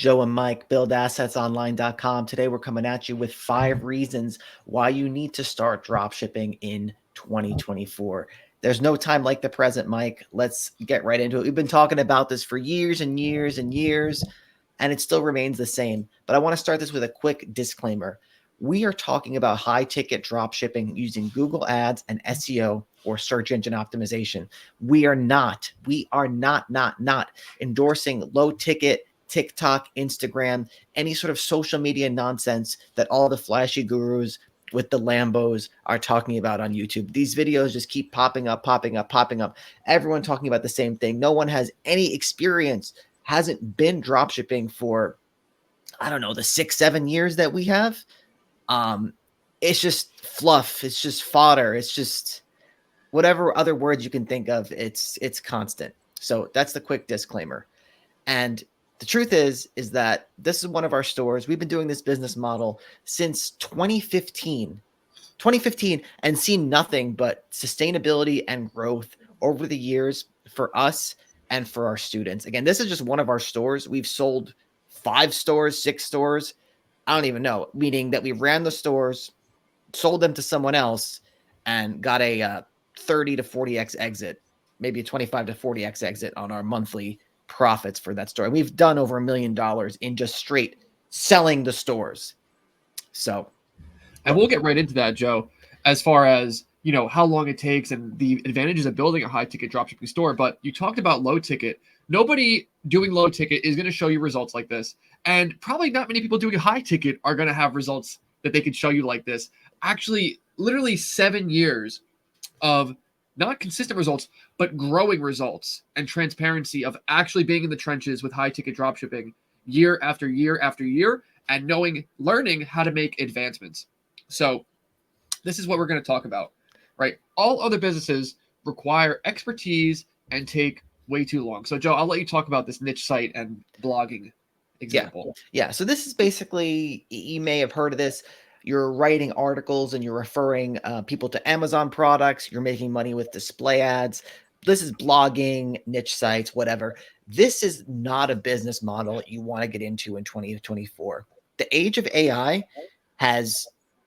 Joe and Mike, buildassetsonline.com. Today we're coming at you with 5 reasons why you need to start dropshipping in 2024. There's no time like the present, Mike. Let's get right into it. We've been talking about this for years and years and years, and it still remains the same. But I want to start this with a quick disclaimer. We are talking about high-ticket dropshipping using Google Ads and SEO or search engine optimization. We are not endorsing low-ticket TikTok, Instagram, any sort of social media nonsense that all the flashy gurus with the Lambos are talking about on YouTube. These videos just keep popping up. Everyone talking about the same thing. No one has any experience, hasn't been dropshipping for, I don't know, the 6-7 years that we have. It's just fluff. It's just fodder. It's just whatever other words you can think of. It's constant. So that's the quick disclaimer. And the truth is that this is one of our stores. We've been doing this business model since 2015, and seen nothing but sustainability and growth over the years for us and for our students. Again, this is just one of our stores. We've sold 5 stores, 6 stores. I don't even know, meaning that we ran the stores, sold them to someone else, and got a 30 to 40x exit, maybe a 25 to 40x exit on our monthly profits for that store. We've done over $1 million in just straight selling the stores. So, and we'll get right into that, Joe, as far as, you know, how long it takes and the advantages of building a high ticket dropshipping store. But you talked about low ticket. Nobody doing low ticket is going to show you results like this. And probably not many people doing high ticket are going to have results that they could show you like this. Actually, literally 7 years of not consistent results, but growing results and transparency of actually being in the trenches with high ticket dropshipping year after year after year, and learning how to make advancements. So this is what we're going to talk about, right? All other businesses require expertise and take way too long. So Joe, I'll let you talk about this niche site and blogging example. Yeah. So this is basically, you may have heard of this. You're writing articles and you're referring people to Amazon products. You're making money with display ads. This is blogging, niche sites, whatever. This is not a business model you want to get into in 2024. The age of AI has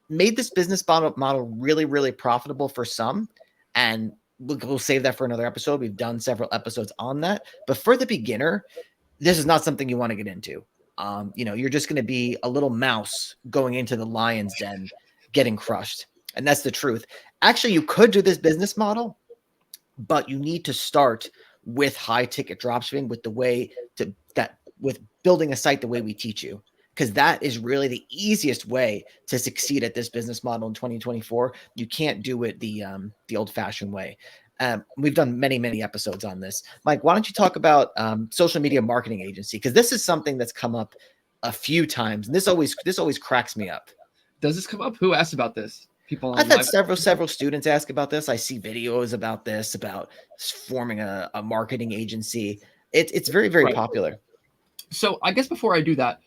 made this business model really, really profitable for some. And we'll save that for another episode. We've done several episodes on that. But for the beginner, this is not something you want to get into. You're just going to be a little mouse going into the lion's den, getting crushed. And that's the truth. Actually, you could do this business model, but you need to start with high ticket dropshipping with building a site the way we teach you, because that is really the easiest way to succeed at this business model in 2024. You can't do it the old fashioned way. We've done many episodes on this. Mike, why don't you talk about social media marketing agency? Because this is something that's come up a few times, and this always cracks me up. Does this come up? Who asked about this? People. I've had several students ask about this. I see videos about this, about forming a marketing agency. It's very Right. popular. So I guess before I do that,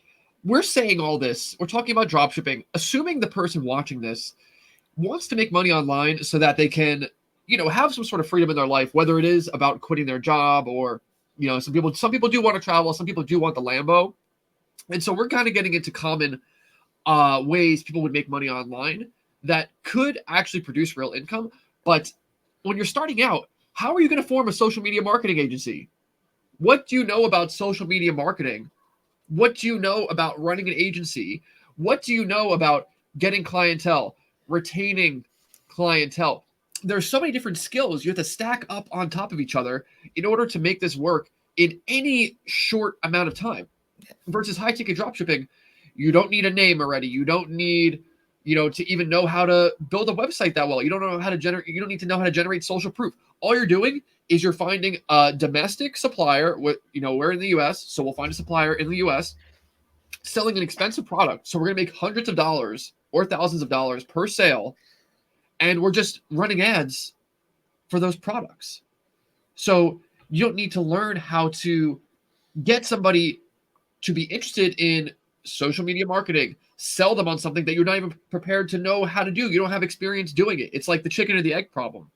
we're saying all this. We're talking about dropshipping, assuming the person watching this wants to make money online so that they can, have some sort of freedom in their life, whether it is about quitting their job or, some people do want to travel. Some people do want the Lambo. And so we're kind of getting into common ways people would make money online that could actually produce real income. But when you're starting out, how are you going to form a social media marketing agency? What do you know about social media marketing? What do you know about running an agency? What do you know about getting clientele, retaining clientele? There's so many different skills you have to stack up on top of each other in order to make this work in any short amount of time. Versus high ticket dropshipping, you don't need a name already. You don't need, to even know how to build a website that well. You don't know how to generate. You don't need to know how to generate social proof. All you're doing is you're finding a domestic supplier. We're in the U.S., so we'll find a supplier in the U.S. selling an expensive product. So we're going to make hundreds of dollars or thousands of dollars per sale, and we're just running ads for those products. So you don't need to learn how to get somebody to be interested in social media marketing, sell them on something that you're not even prepared to know how to do. You don't have experience doing it. It's like the chicken or the egg problem.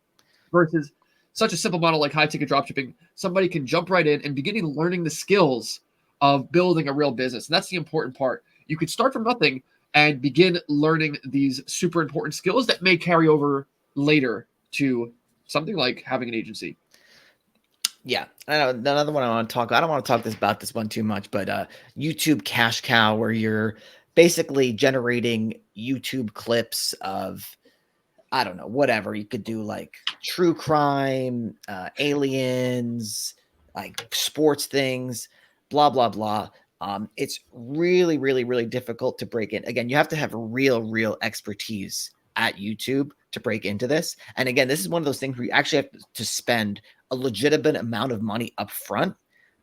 Versus such a simple model like high ticket dropshipping, somebody can jump right in and begin learning the skills of building a real business. And that's the important part. You could start from nothing and begin learning these super important skills that may carry over later to something like having an agency. Yeah, I know another one I want to talk. I don't want to talk about this one too much, but YouTube cash cow, where you're basically generating YouTube clips of, I don't know, whatever you could do, like true crime, aliens, like sports things, blah blah blah. It's really, really, really difficult to break in. Again, you have to have real expertise at YouTube to break into this. And again, this is one of those things where you actually have to spend a legitimate amount of money up front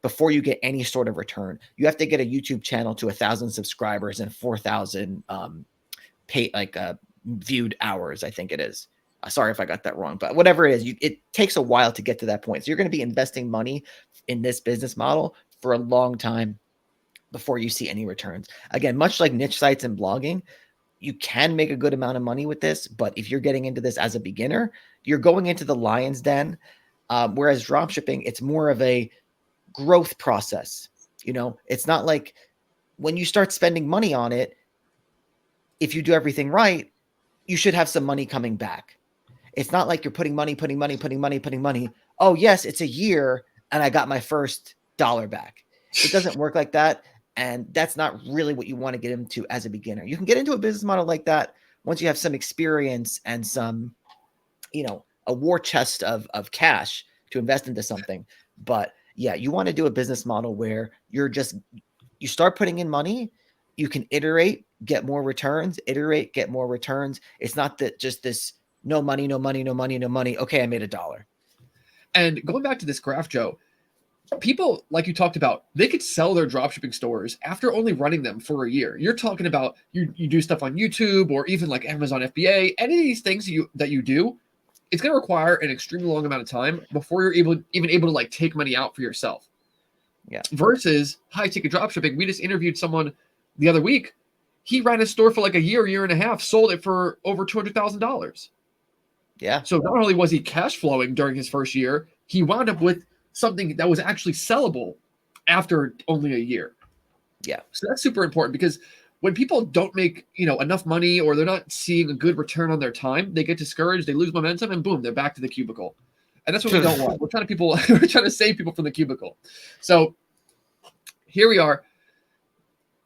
before you get any sort of return. You have to get a YouTube channel to 1,000 subscribers and 4,000 pay viewed hours, I think it is. Sorry if I got that wrong, but whatever it is, it takes a while to get to that point. So you're going to be investing money in this business model for a long time before you see any returns. Again, much like niche sites and blogging, you can make a good amount of money with this, but if you're getting into this as a beginner, you're going into the lion's den. Whereas dropshipping, it's more of a growth process. You know, it's not like when you start spending money on it, if you do everything right, you should have some money coming back. It's not like you're putting money. Oh, yes, it's a year and I got my first dollar back. It doesn't work like that. And that's not really what you want to get into as a beginner. You can get into a business model like that once you have some experience and some, a war chest of cash to invest into something. But yeah, you want to do a business model where you start putting in money, you can iterate, get more returns, iterate, get more returns. It's not that just this no money. Okay, I made $1. And going back to this graph, Joe, people, like you talked about, they could sell their dropshipping stores after only running them for a year. You're talking about you do stuff on YouTube or even like Amazon FBA, any of these things that you do, it's going to require an extremely long amount of time before you're even able to like take money out for yourself. Yeah. Versus high ticket dropshipping. We just interviewed someone the other week. He ran his store for like a year and a half, sold it for over $200,000. Yeah. So not only was he cash flowing during his first year, he wound up with something that was actually sellable after only a year. Yeah. So that's super important because when people don't make, enough money or they're not seeing a good return on their time, they get discouraged, they lose momentum, and boom, they're back to the cubicle. And that's what we don't want. We're trying to save people from the cubicle. So here we are.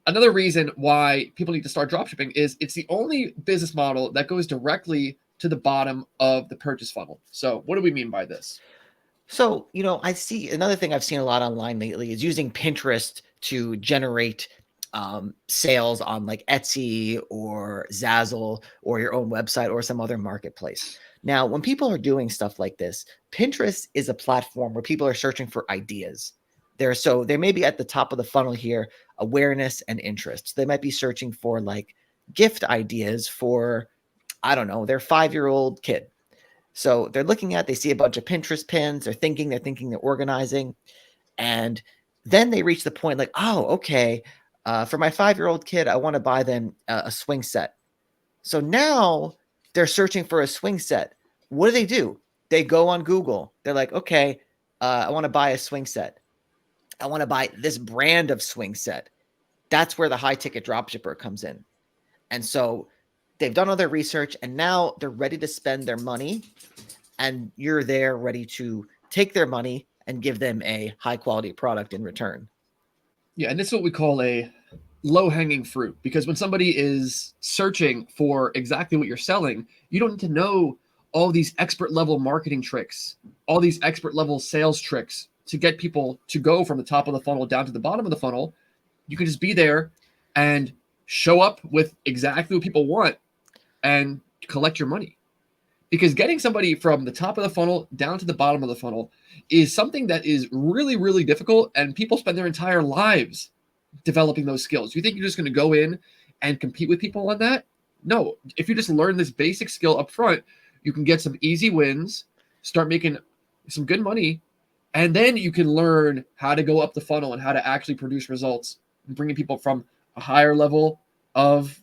Another reason why people need to start dropshipping is it's the only business model that goes directly to the bottom of the purchase funnel. So what do we mean by this? So, I see another thing I've seen a lot online lately is using Pinterest to generate sales on like Etsy or Zazzle or your own website or some other marketplace. Now, when people are doing stuff like this, Pinterest is a platform where people are searching for ideas. They may be at the top of the funnel here, awareness and interest. They might be searching for like gift ideas for, I don't know, their 5-year-old kid. So they see a bunch of Pinterest pins. They're thinking, they're organizing. And then they reach the point like, oh, okay, for my 5-year-old kid, I want to buy them a swing set. So now they're searching for a swing set. What do? They go on Google. They're like, okay, I want to buy a swing set. I want to buy this brand of swing set. That's where the high ticket dropshipper comes in. And so they've done all their research and now they're ready to spend their money. And you're there ready to take their money and give them a high quality product in return. Yeah, and this is what we call a low-hanging fruit, because when somebody is searching for exactly what you're selling, you don't need to know all these expert level marketing tricks, all these expert level sales tricks to get people to go from the top of the funnel down to the bottom of the funnel. You can just be there and show up with exactly what people want and collect your money. Because getting somebody from the top of the funnel down to the bottom of the funnel is something that is really, really difficult, and people spend their entire lives developing those skills. You think you're just going to go in and compete with people on that? No. If you just learn this basic skill up front, you can get some easy wins, start making some good money, and then you can learn how to go up the funnel and how to actually produce results, and bringing people from a higher level of,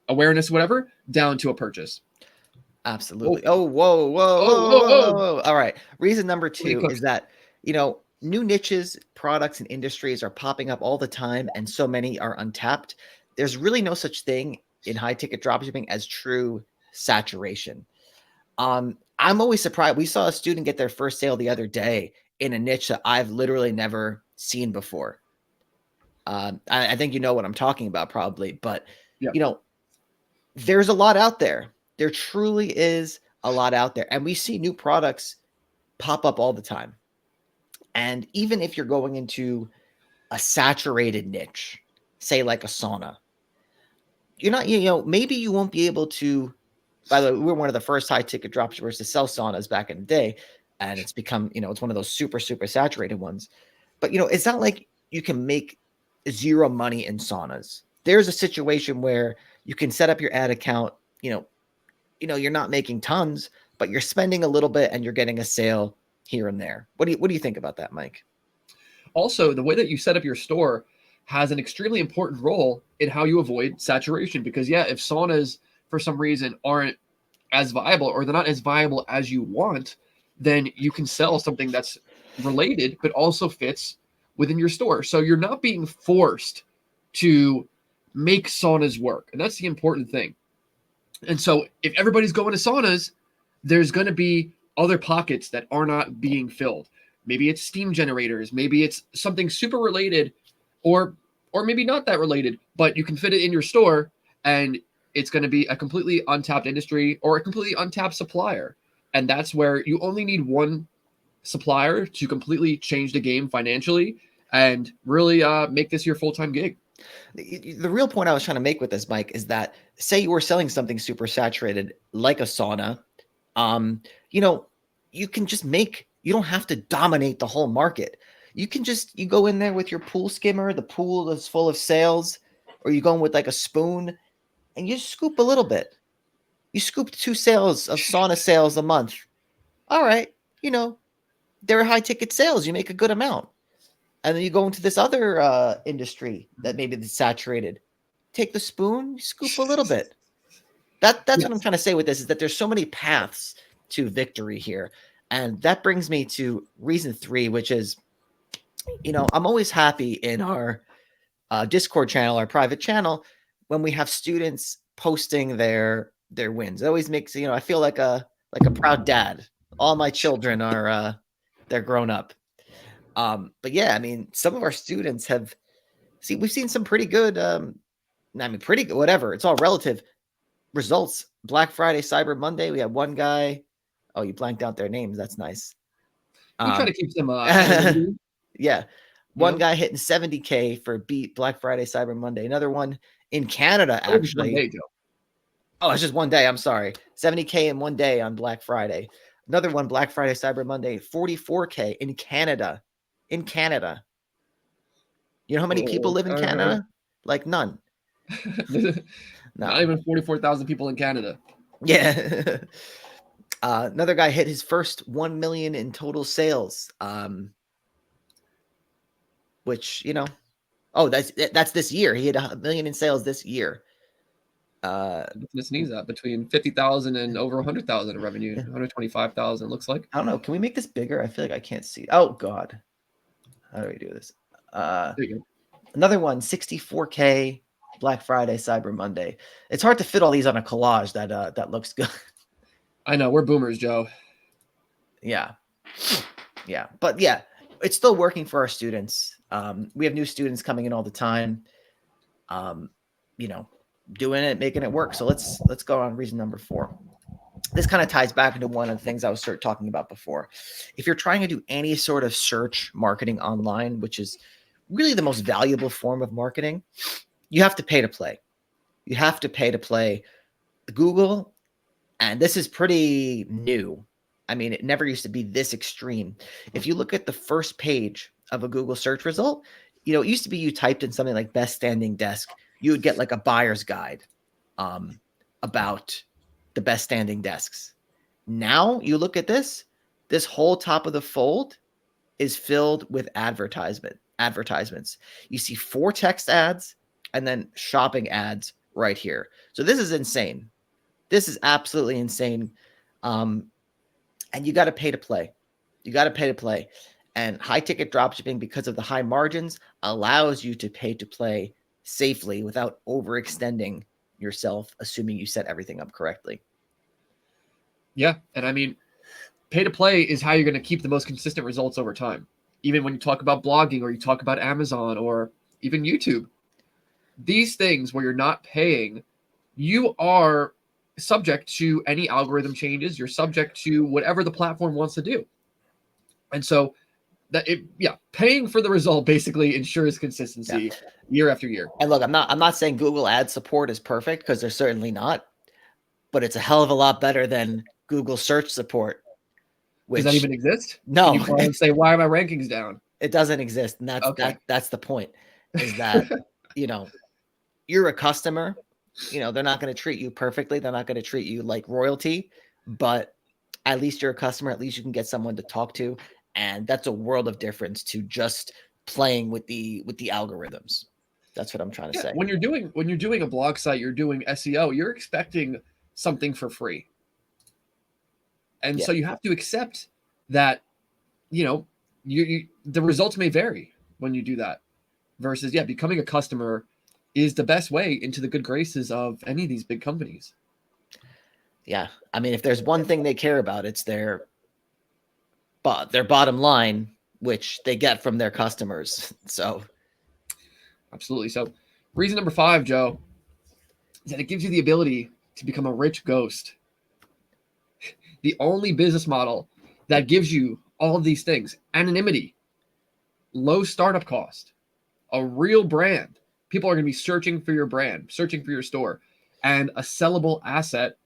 awareness, whatever, down to a purchase. Absolutely. Oh, whoa. All right. Reason number 2 is that, new niches, products, and industries are popping up all the time, and so many are untapped. There's really no such thing in high ticket dropshipping as true saturation. I'm always surprised. We saw a student get their first sale the other day in a niche that I've literally never seen before. I think you know what I'm talking about, probably, but Yeah. you know, there's a lot out there. There truly is a lot out there, and we see new products pop up all the time. And even if you're going into a saturated niche, say like a sauna, you're not, maybe you won't be able to. By the way, we were one of the first high ticket dropshippers to sell saunas back in the day, and it's become, it's one of those super, super saturated ones. But it's not like you can make zero money in saunas. There's a situation where you can set up your ad account, you know, you're not making tons, but you're spending a little bit and you're getting a sale here and there. What do you think about that, Mike? Also, the way that you set up your store has an extremely important role in how you avoid saturation. Because, yeah, if saunas for some reason aren't as viable or they're not as viable as you want, then you can sell something that's related but also fits within your store. So you're not being forced to make saunas work. And that's the important thing. And so if everybody's going to saunas, there's going to be other pockets that are not being filled. Maybe it's steam generators, maybe it's something super related or maybe not that related, but you can fit it in your store and it's going to be a completely untapped industry or a completely untapped supplier. And that's where you only need one supplier to completely change the game financially and really make this your full-time gig. The real point I was trying to make with this, Mike, is that say you were selling something super saturated like a sauna, um, you know, you can just you don't have to dominate the whole market. You go in there with your pool skimmer, the pool is full of sales, or you go in with like a spoon and you scoop a little bit. You scoop 2 sales of sauna sales a month. All right, they're high ticket sales. You make a good amount. And then you go into this other industry that maybe is saturated. Take the spoon, scoop a little bit. That's what I'm Yes. trying to say with this, is that there's so many paths to victory here. And that brings me to reason 3, which is, I'm always happy in our Discord channel, our private channel, when we have students posting their wins. It always makes, I feel like a proud dad. All my children are they're grown up. But yeah, I mean, some of our students we've seen some pretty good pretty good, whatever, it's all relative results. Black Friday, Cyber Monday, we had one guy. Oh, you blanked out their names. That's nice. We try to Um, keep them anonymity, yeah, you one know. guy hitting 70K for beat Black Friday, Cyber Monday. Another one in Canada, That was just one actually. day, Joe. Oh, it's just one day. I'm sorry. 70K in one day on Black Friday. Another one, Black Friday, Cyber Monday, 44K in Canada. In Canada. You know how many people live in Canada? Like none. Not No. even 44,000 people in Canada. Yeah. Another guy hit his first 1 million in total sales. Which, oh, that's this year. He had 1 million in sales this year. Nothing to sneeze at. Between 50,000 and over 100,000 in revenue, Yeah. 125,000 looks like. I don't know. Can we make this bigger? I feel like I can't see. Oh God. How do we do this? There you go. Another one, 64K Black Friday, Cyber Monday. It's hard to fit all these on a collage that looks good. I know we're boomers, Joe. Yeah. Yeah. But yeah, it's still working for our students. We have new students coming in all the time. Um, you know, doing it, making it work. So let's go on reason number 4. This kind of ties back into one of the things I was talking about before. If you're trying to do any sort of search marketing online, which is really the most valuable form of marketing, you have to pay to play. You have to pay to play. Google, and this is pretty new. I mean, it never used to be this extreme. If you look at the first page of a Google search result, it used to be you typed in something like best standing desk, you would get like a buyer's guide about the best standing desks. Now you look at this whole top of the fold is filled with advertisements. You see 4 text ads and then shopping ads right here. So this is insane. This is absolutely insane. And you got to pay to play. You got to pay to play. And high ticket dropshipping, because of the high margins, allows you to pay to play safely without overextending yourself, assuming you set everything up correctly. Yeah. And I mean, pay to play is how you're going to keep the most consistent results over time. Even when you talk about blogging or you talk about Amazon or even YouTube, these things where you're not paying, you are subject to any algorithm changes. You're subject to whatever the platform wants to do. And so paying for the result basically ensures consistency year after year. And look, I'm not saying Google ad support is perfect, because they're certainly not, but it's a hell of a lot better than Google search support. Does that even exist? No, can you call and say, why are my rankings down? It doesn't exist. And that's the point, is that, you're a customer, they're not going to treat you perfectly. They're not going to treat you like royalty, but at least you're a customer. At least you can get someone to talk to. And that's a world of difference to just playing with the algorithms. That's what I'm trying to say. When you're doing a blog site, you're doing SEO, you're expecting something for free. And so you have to accept that, the results may vary when you do that, versus, becoming a customer is the best way into the good graces of any of these big companies. Yeah. I mean, if there's one thing they care about, it's their bottom line, which they get from their customers. So. Absolutely. So reason number 5, Joe, is that it gives you the ability to become a rich ghost. The only business model that gives you all of these things: anonymity, low startup cost, a real brand. People are going to be searching for your brand, searching for your store, and a sellable asset.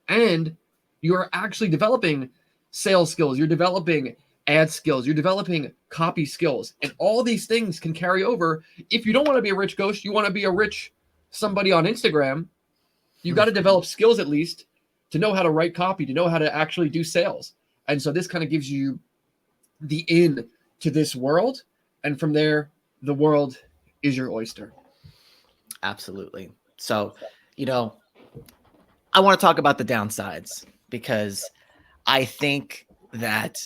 And you're actually developing sales skills. You're developing ad skills. You're developing copy skills. And all these things can carry over. If you don't want to be a rich ghost, you want to be a rich somebody on Instagram, you got to develop skills at least to know how to write copy, to know how to actually do sales. And so this kind of gives you the in to this world. And from there, the world is your oyster. Absolutely. So, I want to talk about the downsides, because I think that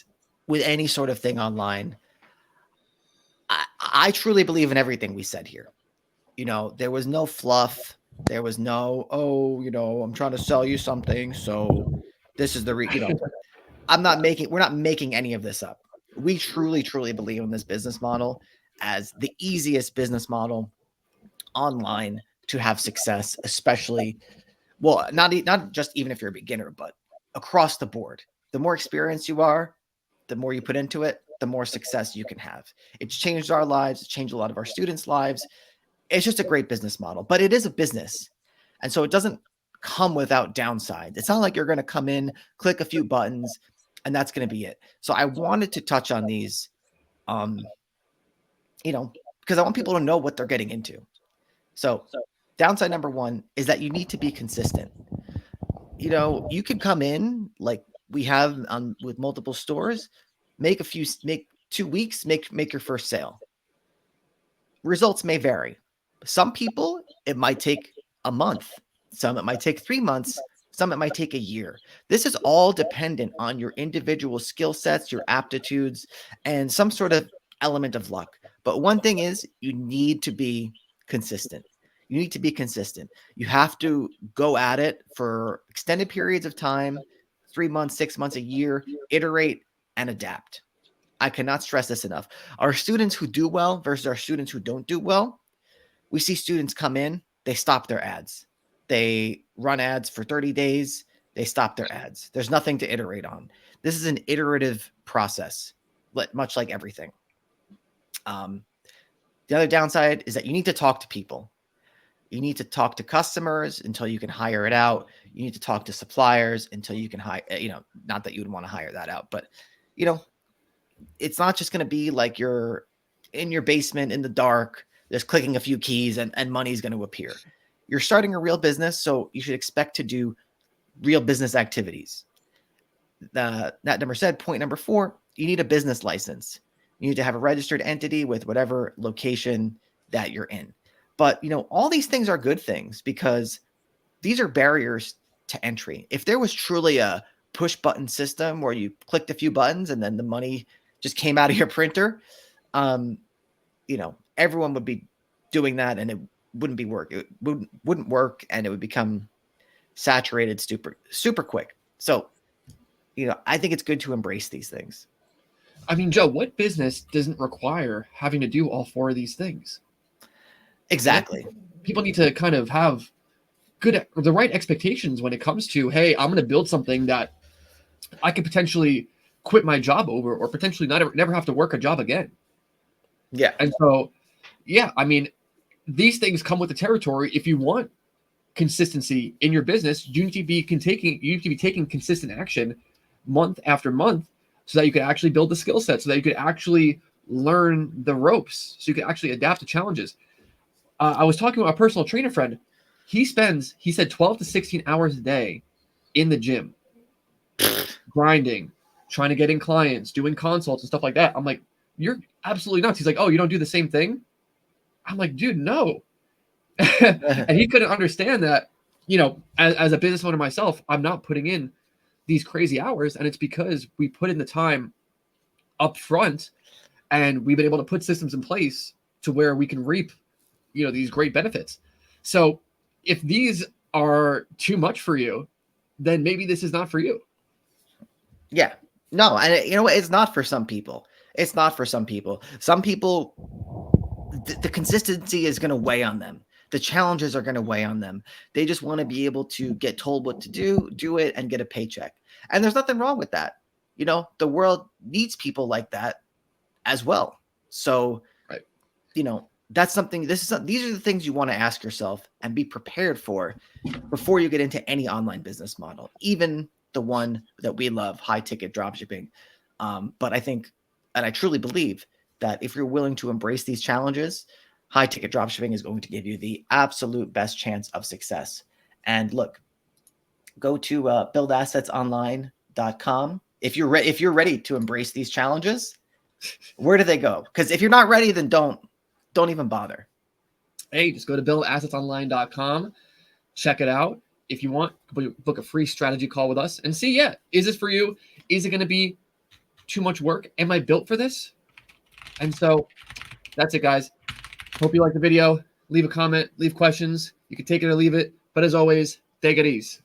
with any sort of thing online, I truly believe in everything we said here. There was no fluff. There was no, I'm trying to sell you something, so this is the we're not making any of this up. We truly, truly believe in this business model as the easiest business model online to have success, especially, well, not just even if you're a beginner, but across the board. The more experienced you are, the more you put into it, the more success you can have. It's changed our lives. It's changed a lot of our students' lives. It's just a great business model, but it is a business. And so it doesn't come without downsides. It's not like you're going to come in, click a few buttons, and that's going to be it. So I wanted to touch on these, because I want people to know what they're getting into. So downside number 1 is that you need to be consistent. You can come in like we have with multiple stores, make 2 weeks, make your first sale. Results may vary. Some people, it might take a month. Some, it might take 3 months. Some, it might take a year. This is all dependent on your individual skill sets, your aptitudes, and some sort of element of luck. But one thing is, you need to be consistent. You need to be consistent. You have to go at it for extended periods of time, 3 months, 6 months, a year, iterate and adapt. I cannot stress this enough. Our students who do well versus our students who don't do well, we see students come in, they stop their ads. They run ads for 30 days, they stop their ads. There's nothing to iterate on. This is an iterative process, much like everything. The other downside is that you need to talk to people. You need to talk to customers until you can hire it out. You need to talk to suppliers until you can hire, not that you would want to hire that out, but, it's not just going to be like you're in your basement in the dark, just clicking a few keys and money's going to appear. You're starting a real business, so you should expect to do real business activities. That number said, point number 4, you need a business license. You need to have a registered entity with whatever location that you're in. But, all these things are good things because these are barriers to entry. If there was truly a push button system where you clicked a few buttons and then the money just came out of your printer, everyone would be doing that, and it wouldn't be work. It wouldn't work, and it would become saturated super quick. So, I think it's good to embrace these things. I mean, Joe, what business doesn't require having to do all 4 of these things? Exactly. People need to kind of have the right expectations when it comes to, hey, I'm going to build something that I could potentially quit my job over, or potentially never have to work a job again. Yeah. And so, yeah, I mean, these things come with the territory. If you want consistency in your business, you need to be taking consistent action month after month, so that you can actually build the skill set, so that you could actually learn the ropes, so you can actually adapt to challenges. I was talking with a personal trainer friend. He said 12 to 16 hours a day in the gym, grinding, trying to get in clients, doing consults and stuff like that. I'm like, you're absolutely nuts. He's like, oh, you don't do the same thing? I'm like, dude, no. And he couldn't understand that, as a business owner myself, I'm not putting in these crazy hours. And it's because we put in the time up front, and we've been able to put systems in place to where we can reap, these great benefits. So if these are too much for you, then maybe this is not for you. Yeah. No, and you know what? It's not for some people. It's not for some people. Some people, the consistency is going to weigh on them. The challenges are going to weigh on them. They just want to be able to get told what to do it, and get a paycheck. And there's nothing wrong with that. The world needs people like that as well. So, Right. that's something. These are the things you want to ask yourself and be prepared for before you get into any online business model, even the one that we love, high ticket dropshipping. But I think, and I truly believe, that if you're willing to embrace these challenges, high ticket dropshipping is going to give you the absolute best chance of success. And look, go to buildassetsonline.com. If you're ready to embrace these challenges, where do they go? Because if you're not ready, then don't even bother. Hey, just go to buildassetsonline.com, check it out. If you want, book a free strategy call with us and see, is this for you? Is it going to be too much work? Am I built for this? And so that's it, guys. Hope you liked the video. Leave a comment, leave questions. You can take it or leave it. But as always, take it easy.